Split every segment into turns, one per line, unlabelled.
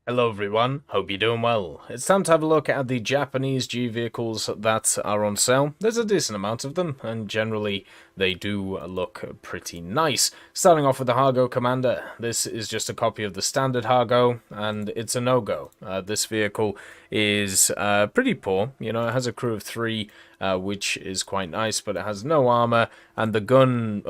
Hello everyone, hope you're doing well. It's time to have a look at the Japanese G vehicles that are on sale. There's a decent amount of them, and generally they do look pretty nice. Starting off with the Hargo Commander. This is just a copy of the standard Hargo, and it's a no-go. This vehicle is pretty poor. You know, it has a crew of 3, which is quite nice, but it has no armor, and the gun,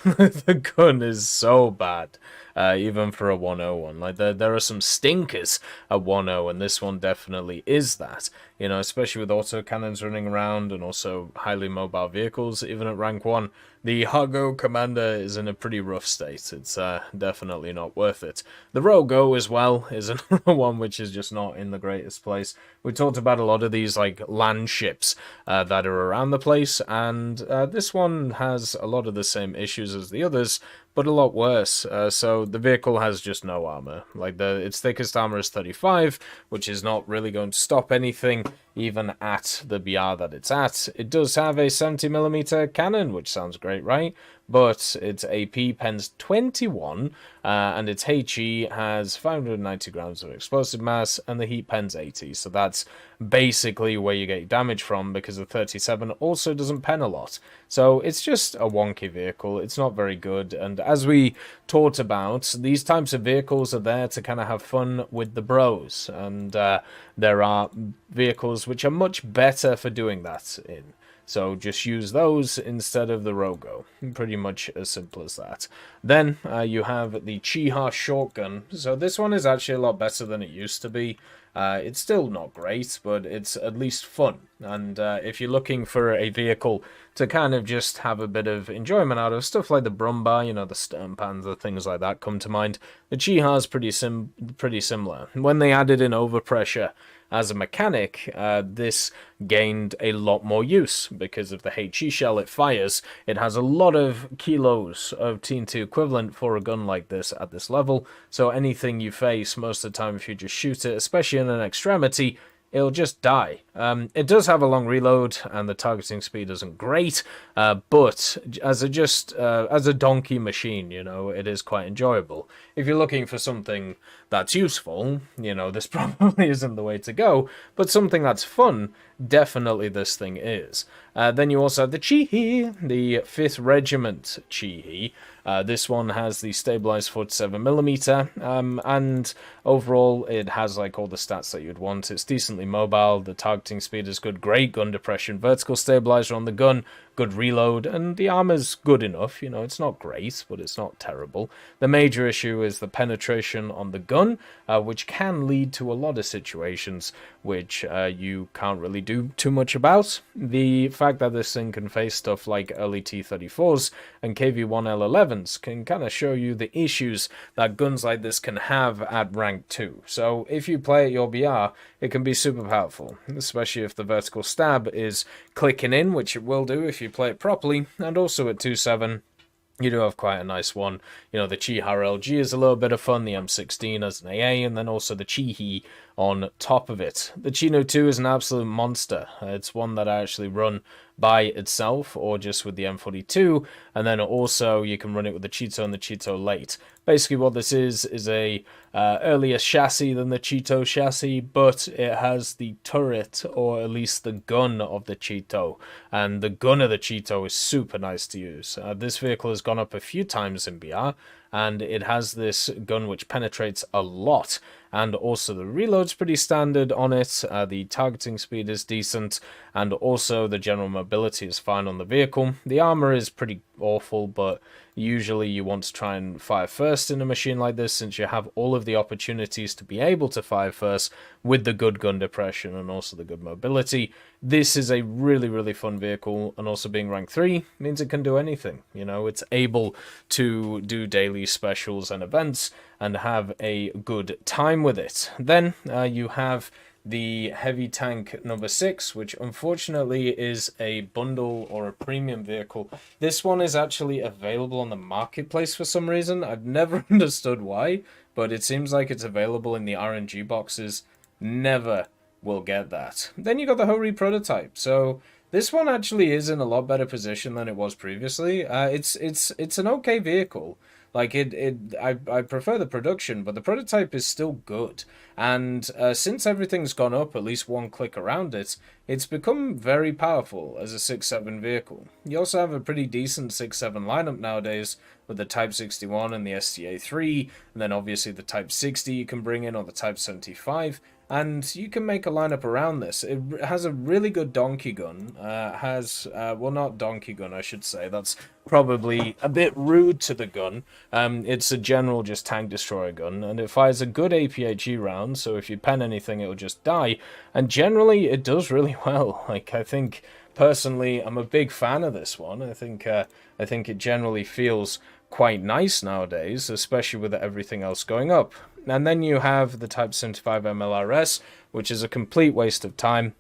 the gun is so bad. Even for a 101. Like, there are some stinkers at 1.0, and this one definitely is that. You know, especially with autocannons running around and also highly mobile vehicles, even at rank 1. The Hargo Commander is in a pretty rough state. It's definitely not worth it. The Rogo as well is another one which is just not in the greatest place. We talked about a lot of these like land ships that are around the place, and this one has a lot of the same issues as the others, but a lot worse. So the vehicle has just no armor. Like its thickest armor is 35, which is not really going to stop anything, even at the BR that it's at. It does have a 70mm cannon, which sounds great, right? But its AP pens 21, and its HE has 590 grams of explosive mass, and the heat pen's 80. So that's basically where you get damage from, because the 37 also doesn't pen a lot. So it's just a wonky vehicle. It's not very good, and as we talked about, these types of vehicles are there to kind of have fun with the bros, and there are vehicles which are much better for doing that in. So just use those instead of the Rogo. Pretty much as simple as that. Then you have the Chiha shotgun. So this one is actually a lot better than it used to be. It's still not great, but it's at least fun. And if you're looking for a vehicle to kind of just have a bit of enjoyment out of, stuff like the Brumba, you know, the Sturmpanzer, things like that come to mind. The Chiha's pretty similar. When they added in overpressure as a mechanic, this gained a lot more use because of the HE shell it fires. It has a lot of kilos of TNT equivalent for a gun like this at this level, so anything you face, most of the time if you just shoot it, especially in an extremity, it'll just die. It does have a long reload, and the targeting speed isn't great, but as a donkey machine, you know, it is quite enjoyable. If you're looking for something that's useful, you know, this probably isn't the way to go, but something that's fun, definitely this thing is. Then you also have the Chihi, the 5th Regiment Chihi. This one has the stabilized 47mm, and overall it has like all the stats that you'd want. It's decently mobile, the targeting speed is good, great gun depression, vertical stabilizer on the gun, good reload, and the armor's good enough. You know, it's not great, but it's not terrible. The major issue is the penetration on the gun, which can lead to a lot of situations which you can't really do too much about. The fact that this thing can face stuff like early T-34s and KV-1L11s can kind of show you the issues that guns like this can have at rank 2. So if you play at your BR, it can be super powerful, especially if the vertical stab is clicking in, which it will do if you play it properly, and also at 2.7. You do have quite a nice one. You know, the Chihar LG is a little bit of fun, the M16 as an AA, and then also the Chihi on top of it. The Chino 2 is an absolute monster. It's one that I actually run by itself or just with the M42, and then also you can run it with the Cheeto and the Cheeto Late. Basically what this is a earlier chassis than the Cheeto chassis, but it has the turret, or at least the gun of the Cheeto, and the gun of the Cheeto is super nice to use. This vehicle has gone up a few times in BR, and it has this gun which penetrates a lot, and also the reload's pretty standard on it, the targeting speed is decent, and also the general mobility is fine on the vehicle. The armor is pretty awful, but usually you want to try and fire first in a machine like this, since you have all of the opportunities to be able to fire first with the good gun depression and also the good mobility. This is a really, really fun vehicle, and also being rank 3 means it can do anything. You know, it's able to do daily specials and events and have a good time with it. Then you have the heavy tank number 6, which unfortunately is a bundle or a premium vehicle. This one is actually available on the marketplace for some reason. I've never understood why, but it seems like it's available in the RNG boxes. Never will get that. Then you got the Hori prototype. So this one actually is in a lot better position than it was previously. It's an okay vehicle. Like I prefer the production, but the prototype is still good. And since everything's gone up at least one click around it, it's become very powerful as a 6.7 vehicle. You also have a pretty decent 6.7 lineup nowadays with the Type 61 and the STA-3, and then obviously the Type 60 you can bring in, or the Type 75. And you can make a lineup around this. It has a really good donkey gun. Well, not donkey gun, I should say. That's probably a bit rude to the gun. It's a general just tank destroyer gun, and it fires a good APHE round, so if you pen anything, it'll just die. And generally, it does really well. Like, I think, personally, I'm a big fan of this one. I think it generally feels quite nice nowadays, especially with everything else going up. And then you have the Type 75 MLRS, which is a complete waste of time.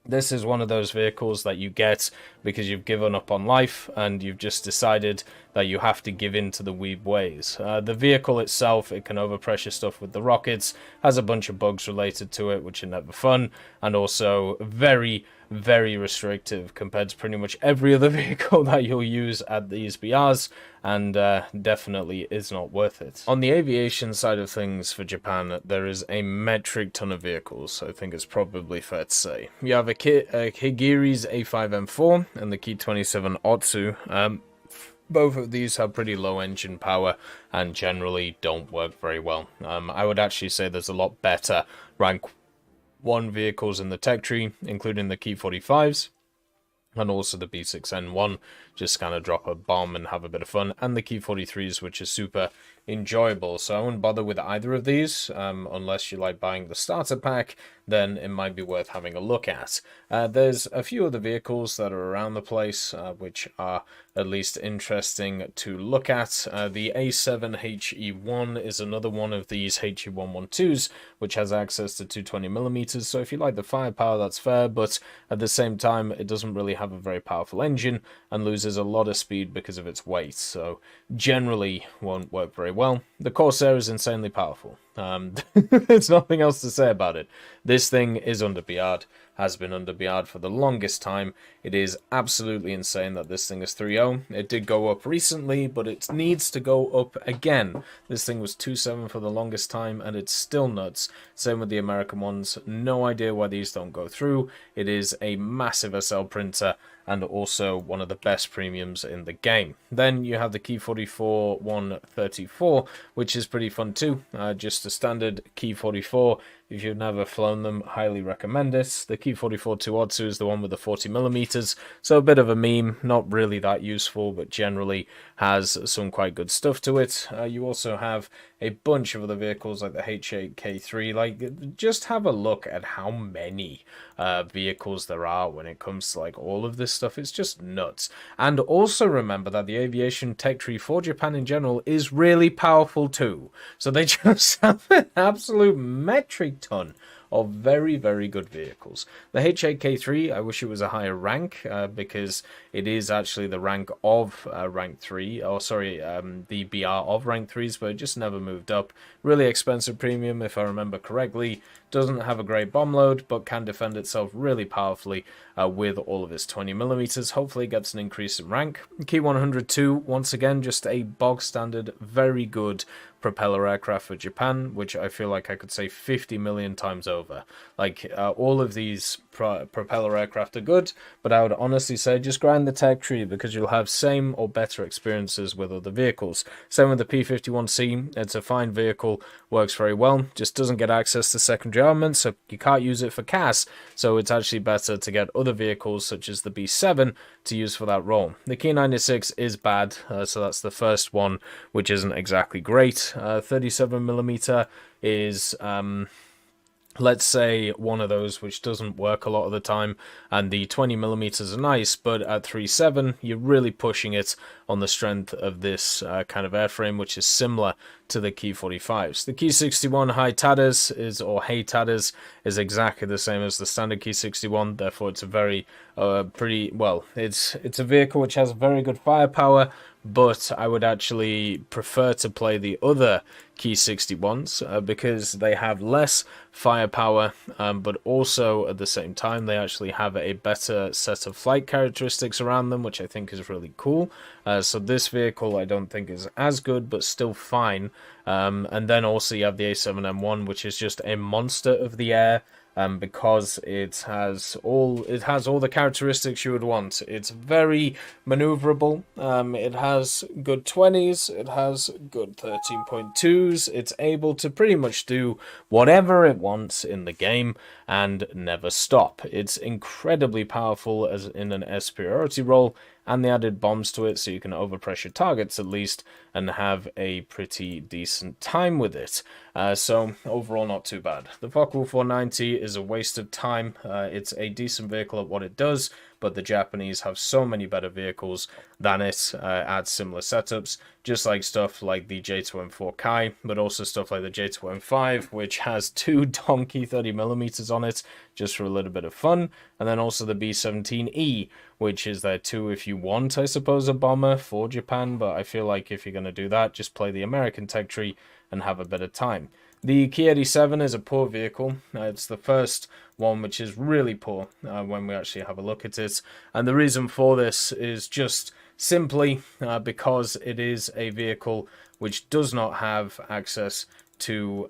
This is one of those vehicles that you get because you've given up on life and you've just decided that you have to give in to the weeb ways. The vehicle itself, it can overpressure stuff with the rockets, has a bunch of bugs related to it, which are never fun, and also very, very restrictive compared to pretty much every other vehicle that you'll use at these BRs, and definitely is not worth it. On the aviation side of things for Japan, there is a metric ton of vehicles, I think it's probably fair to say. You have a Higiri's A5M4 and the Ki-27 Otsu. Both of these have pretty low engine power and generally don't work very well. I would actually say there's a lot better rank 1 vehicles in the tech tree, including the Ki-45s, and also the B6N1, just kind of drop a bomb and have a bit of fun, and the Ki-43s, which is super enjoyable. So I wouldn't bother with either of these, unless you like buying the starter pack, then it might be worth having a look at. There's a few other vehicles that are around the place, which are at least interesting to look at. The A7HE1 is another one of these HE112s, which has access to 220mm, so if you like the firepower, that's fair, but at the same time, it doesn't really have a very powerful engine, and loses a lot of speed because of its weight, so generally won't work very well. The Corsair is insanely powerful. There's nothing else to say about it. This thing is under BR'd, has been under BR'd for the longest time. It is absolutely insane that this thing is 3.0. It did go up recently, but it needs to go up again. This thing was 2.7 for the longest time, and it's still nuts. Same with the American ones. No idea why these don't go through. It is a massive SL printer, and also one of the best premiums in the game. Then you have the Ki-44 134, which is pretty fun too. Just a standard Ki-44. If you've never flown them, highly recommend it. The Ki-44 Otsu is the one with the 40mm, so a bit of a meme, not really that useful, but generally has some quite good stuff to it. You also have a bunch of other vehicles like the H8K3. Like, just have a look at how many vehicles there are when it comes to like all of this stuff. It's just nuts. And also remember that the aviation tech tree for Japan in general is really powerful too. So they just have an absolute metric ton of very, very good vehicles. The H8K3, I wish it was a higher rank, because it is actually the rank of rank 3, or sorry, the BR of rank 3s, but it just never moved up. Really expensive premium, if I remember correctly. Doesn't have a great bomb load, but can defend itself really powerfully with all of its 20mm. Hopefully it gets an increase in rank. Ki 102, once again, just a bog standard, very good propeller aircraft for Japan, which I feel like I could say 50 million times over. Like, all of these propeller aircraft are good, but I would honestly say just grind the tech tree, because you'll have same or better experiences with other vehicles. Same with the P-51C, it's a fine vehicle, works very well, just doesn't get access to secondary armaments, so you can't use it for CAS, so it's actually better to get other vehicles such as the B7 to use for that role. The Ki-96 is bad, so that's the first one, which isn't exactly great. 37mm is let's say one of those which doesn't work a lot of the time, and the 20mm are nice, but at 3.7 you're really pushing it on the strength of this kind of airframe, which is similar to the Ki-45s. The Ki-61 High Tadders or Hey Tadders is exactly the same as the standard Ki-61, therefore it's a very it's a vehicle which has very good firepower, but I would actually prefer to play the other Key 61s because they have less firepower, but also at the same time they actually have a better set of flight characteristics around them, which I think is really cool. So this vehicle I don't think is as good, but still fine. And then also you have the A7M1, which is just a monster of the air. Because it has all the characteristics you would want. It's very maneuverable. It has good 20s. It has good 13.2s. It's able to pretty much do whatever it wants in the game and never stop. It's incredibly powerful as in an air superiority role, and they added bombs to it so you can overpressure targets at least and have a pretty decent time with it. So overall not too bad. The Focke-Wulf 490 is a waste of time. It's a decent vehicle at what it does, but the Japanese have so many better vehicles than it at similar setups, just like stuff like the J2M4 Kai, but also stuff like the J2M5, which has 2 donkey 30mm on it, just for a little bit of fun, and then also the B-17E, which is there too if you want, I suppose, a bomber for Japan, but I feel like if you're going to do that, just play the American tech tree and have a better time. The Key 87 is a poor vehicle. It's the first one which is really poor when we actually have a look at it. And the reason for this is just simply because it is a vehicle which does not have access to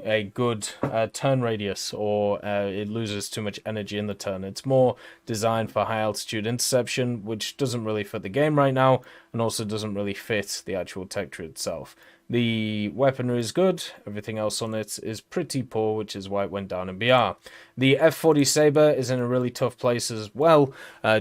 a good turn radius, or it loses too much energy in the turn. It's more designed for high altitude interception, which doesn't really fit the game right now, and also doesn't really fit the actual tech tree itself. The weaponry is good, everything else on it is pretty poor, which is why it went down in BR. The F-40 Sabre is in a really tough place as well,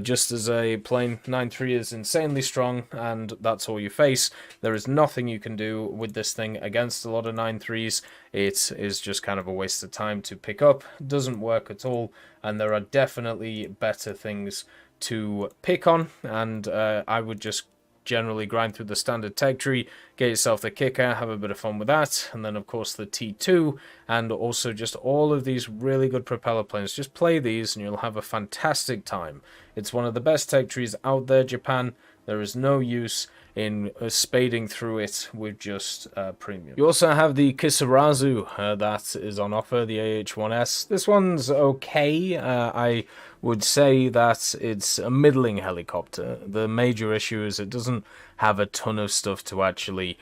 just as a plain 9.3 is insanely strong, and that's all you face. There is nothing you can do with this thing against a lot of 9.3s. It is just kind of a waste of time to pick up, doesn't work at all, and there are definitely better things to pick on, and I would just generally grind through the standard tech tree, get yourself the kicker, have a bit of fun with that, and then of course the T2, and also just all of these really good propeller planes. Just play these and you'll have a fantastic time. It's one of the best tech trees out there, Japan. There is no use in spading through it with just premium. You also have the Kisarazu that is on offer, the AH-1S. This one's okay. I would say that it's a middling helicopter. The major issue is it doesn't have a ton of stuff to actually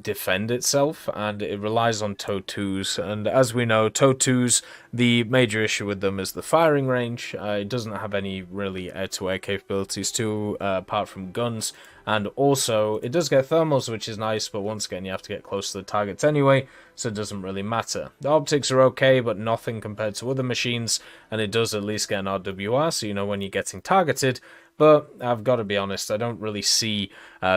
defend itself, and it relies on TOW-2s, and as we know, TOW-2s, the major issue with them is the firing range. It doesn't have any really air-to-air capabilities too, apart from guns, and also it does get thermals, which is nice, but once again you have to get close to the targets anyway, so it doesn't really matter. The optics are okay, but nothing compared to other machines, and it does at least get an RWR, so you know when you're getting targeted. But I've got to be honest, I don't really see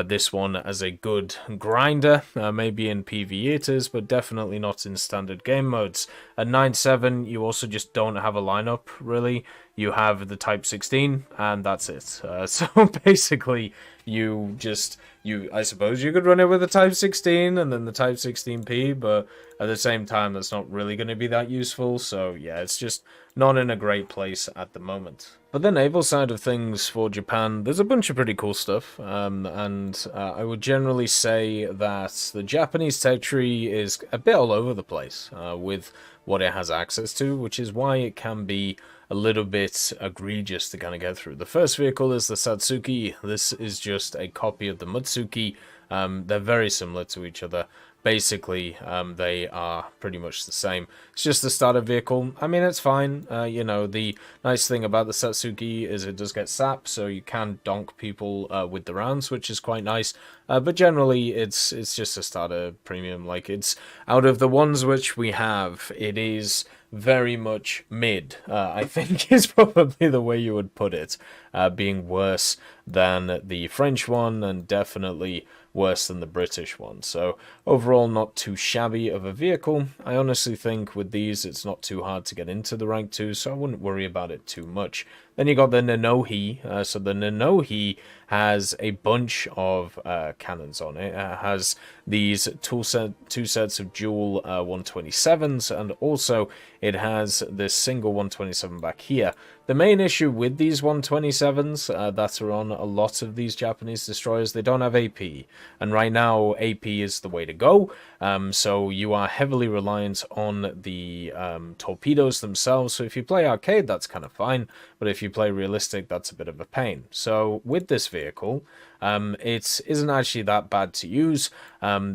this one as a good grinder. Maybe in PvE it is, but definitely not in standard game modes. At 9.7, you also just don't have a lineup, really. You have the Type 16, and that's it. So basically, I suppose you could run it with the Type 16 and then the Type 16P, but at the same time, that's not really going to be that useful. So yeah, it's just not in a great place at the moment. But the naval side of things for Japan, there's a bunch of pretty cool stuff, and I would generally say that the Japanese tech tree is a bit all over the place with what it has access to, which is why it can be a little bit egregious to kind of get through. The first vehicle is the Satsuki. This is just a copy of the Mutsuki. They're very similar to each other. Basically, they are pretty much the same. It's just the starter vehicle. I mean, it's fine. You know, the nice thing about the Satsuki is it does get sap, so you can donk people with the rounds, which is quite nice. But generally, it's just a starter premium. Like, it's out of the ones which we have, it is very much mid, I think is probably the way you would put it, being worse than the French one and definitely worse than the British one. So overall, not too shabby of a vehicle. I honestly think with these, it's not too hard to get into the rank 2, so I wouldn't worry about it too much. Then you got the Nanohi. So the Nanohi has a bunch of cannons on it. It has these two sets of dual 127s, and also it has this single 127 back here. The main issue with these 127s that are on a lot of these Japanese destroyers, they don't have AP. And right now, AP is the way to go. So you are heavily reliant on the torpedoes themselves. So if you play arcade, that's kind of fine. But if you play realistic, that's a bit of a pain. So with this vehicle, it isn't actually that bad to use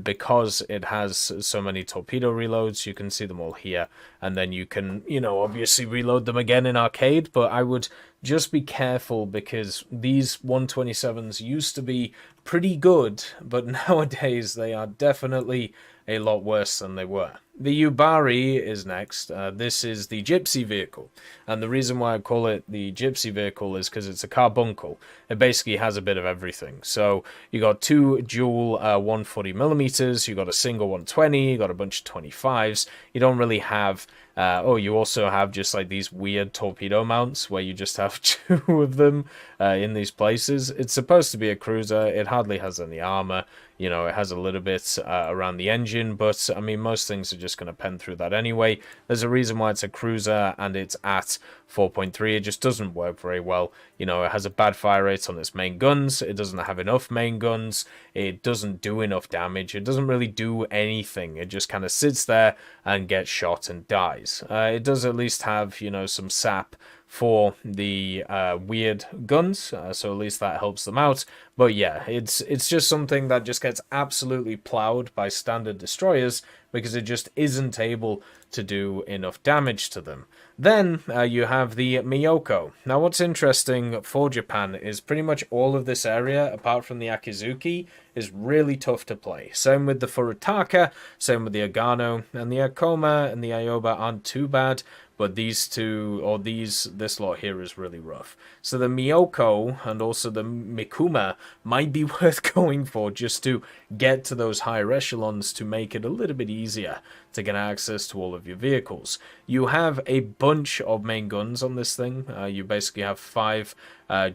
because it has so many torpedo reloads. You can see them all here, and then you can, obviously reload them again in arcade, but I would just be careful because these 127s used to be pretty good, but nowadays they are definitely a lot worse than they were. The Yubari is next. This is the Gypsy vehicle, and the reason why I call it the Gypsy vehicle is because it's a carbuncle. It basically has a bit of everything. So you got two dual 140mm, you got a single 120, you got a bunch of 25s. You don't really have you also have just like these weird torpedo mounts where you just have two of them in these places. It's supposed to be a cruiser. It hardly has any armor. It has a little bit around the engine, but I mean, most things are just going to pen through that anyway. There's a reason why it's a cruiser and it's at 4.3. It just doesn't work very well. It has a bad fire rate on its main guns. It doesn't have enough main guns. It doesn't do enough damage. It doesn't really do anything. It just kind of sits there and gets shot and dies. It does at least have, some sap for the weird guns, so at least that helps them out. But yeah, it's just something that just gets absolutely plowed by standard destroyers because it just isn't able to do enough damage to them. Then you have the Miyoko. Now what's interesting for Japan is pretty much all of this area, apart from the Akizuki, is really tough to play. Same with the Furutaka, same with the Agano, and the Akoma and the Ayoba aren't too bad, but these two, or this lot here is really rough. So the Miyoko and also the Mikuma might be worth going for just to get to those higher echelons to make it a little bit easier to get access to all of your vehicles. You have a bunch of main guns on this thing. You basically have 5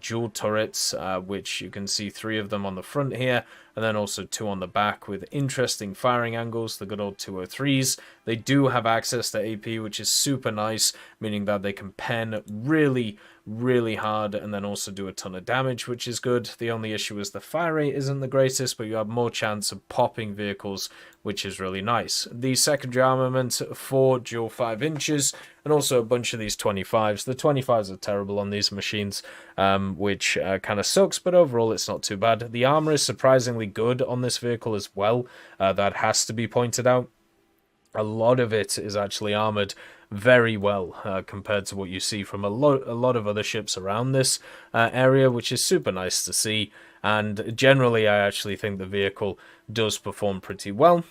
dual turrets, which you can see 3 of them on the front here, and then also 2 on the back with interesting firing angles, the good old 203s. They do have access to AP, which is super nice, meaning that they can pen really, really hard and then also do a ton of damage, which is good. The only issue is the fire rate isn't the greatest, but you have more chance of popping vehicles, which is really nice. The secondary armament, 4 dual 5 inches, and also a bunch of these 25s. The 25s are terrible on these machines, which kind of sucks, but overall it's not too bad. The armor is surprisingly good on this vehicle as well. That has to be pointed out. A lot of it is actually armored very well compared to what you see from a lot of other ships around this area, which is super nice to see. And generally, I actually think the vehicle does perform pretty well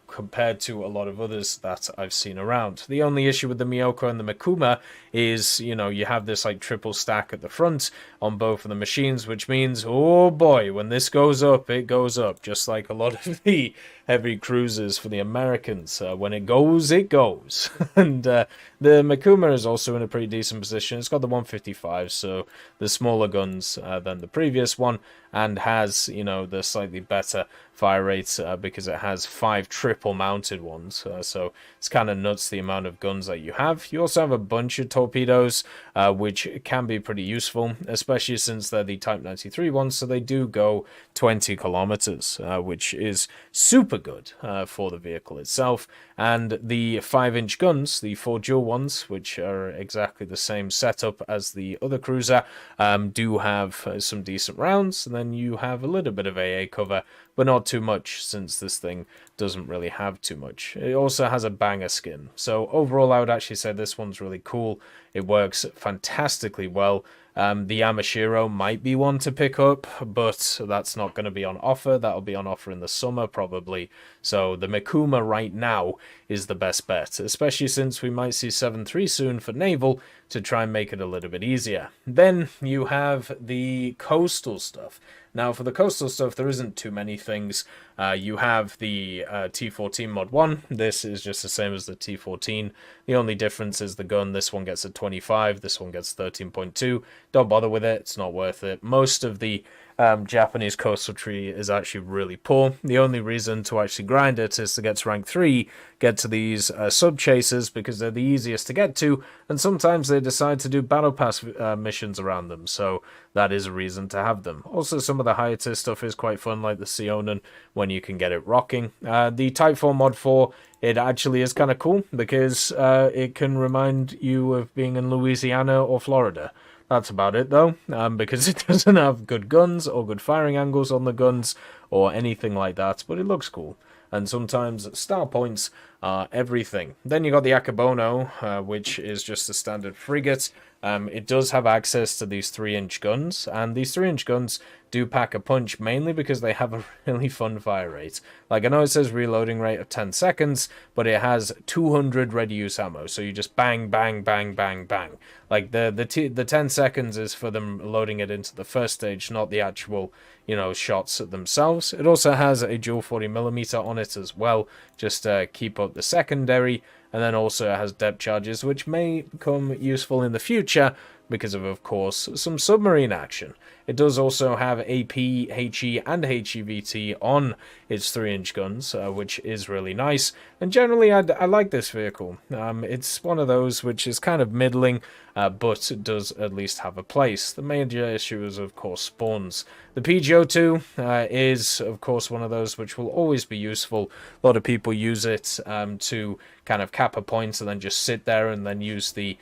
compared to a lot of others that I've seen around. The only issue with the Miyoko and the Mikuma is, you have this like triple stack at the front on both of the machines, which means, oh boy, when this goes up, it goes up, just like a lot of the heavy cruisers for the Americans. When it goes, it goes. And the Mikuma is also in a pretty decent position. It's got the 155, so the smaller guns than the previous one, and has, the slightly better fire rates because it has 5 triple mounted ones. So it's kind of nuts the amount of guns that you have. You also have a bunch of torpedoes, which can be pretty useful, especially since they're the Type 93 ones, so they do go 20 kilometers, which is super good for the vehicle itself. And the 5-inch guns, the 4 dual ones, which are exactly the same setup as the other cruiser, do have some decent rounds, and then you have a little bit of AA cover, but not too much, since this thing doesn't really have too much. It also has a banger skin. So overall, I would actually say this one's really cool. It works fantastically well. The Yamashiro might be one to pick up, but that's not going to be on offer. That'll be on offer in the summer, probably. So the Mikuma right now is the best bet, especially since we might see 7.3 soon for Naval to try and make it a little bit easier. Then you have the coastal stuff. Now, for the coastal stuff, there isn't too many things. You have the T14 Mod 1. This is just the same as the T14. The only difference is the gun. This one gets a 25. This one gets 13.2. Don't bother with it. It's not worth it. Most of the Japanese coastal tree is actually really poor. The only reason to actually grind it is to get to rank 3, get to these sub-chasers, because they're the easiest to get to, and sometimes they decide to do battle pass missions around them, so that is a reason to have them. Also, some of the higher tier stuff is quite fun, like the Sionen, when you can get it rocking. The Type 4 Mod 4, it actually is kind of cool, because it can remind you of being in Louisiana or Florida. That's about it, though, because it doesn't have good guns or good firing angles on the guns or anything like that, but it looks cool. And sometimes star points are everything. Then you got the Akabono, which is just a standard frigate. It does have access to these 3-inch guns, and these 3-inch guns do pack a punch, mainly because they have a really fun fire rate. Like, I know it says reloading rate of 10 seconds, but it has 200 ready-use ammo, so you just bang, bang, bang, bang, bang. Like, the 10 seconds is for them loading it into the first stage, not the actual, shots themselves. It also has a dual 40mm on it as well, just to keep up the secondary, and then also it has depth charges, which may become useful in the future, because of course, some submarine action. It does also have AP, HE, and HEVT on its 3-inch guns, which is really nice. And generally, I like this vehicle. It's one of those which is kind of middling, but does at least have a place. The major issue is, of course, spawns. The PGO-2 is, of course, one of those which will always be useful. A lot of people use it to kind of cap a point and then just sit there and then use the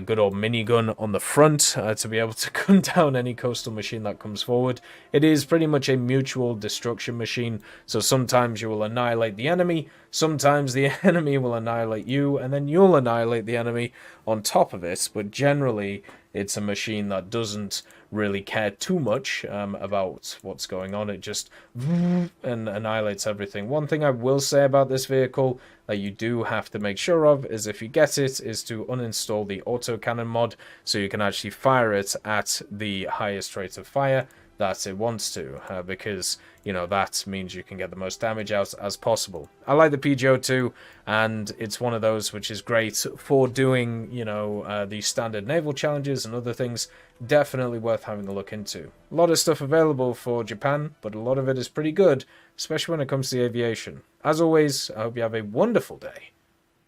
good old minigun on the front to be able to gun down any coastal machine that comes forward. It is pretty much a mutual destruction machine, so sometimes you will annihilate the enemy, sometimes the enemy will annihilate you, and then you'll annihilate the enemy on top of it, but generally it's a machine that doesn't really care too much about what's going on. It just and annihilates everything. One thing I will say about this vehicle that you do have to make sure of is, if you get it, is to uninstall the autocannon mod so you can actually fire it at the highest rate of fire that it wants to, because that means you can get the most damage out as possible. I like the PGO-2, and it's one of those which is great for doing the standard naval challenges and other things. Definitely worth having a look into. A lot of stuff available for Japan, but a lot of it is pretty good, especially when it comes to the aviation. As always, I hope you have a wonderful day,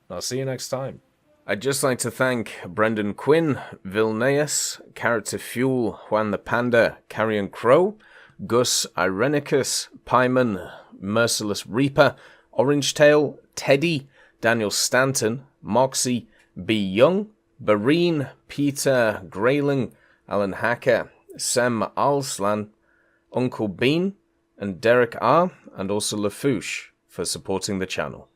and I'll see you next time. I'd just like to thank Brendan Quinn, Vilneus, Character Fuel, Juan the Panda, Carrion Crow, Gus Irenicus, Pyman, Merciless Reaper, Orange Tail, Teddy, Daniel Stanton, Moxie, B. Young, Bareen, Peter Grayling, Alan Hacker, Sem Alslan, Uncle Bean, and Derek R., and also Lafouche for supporting the channel.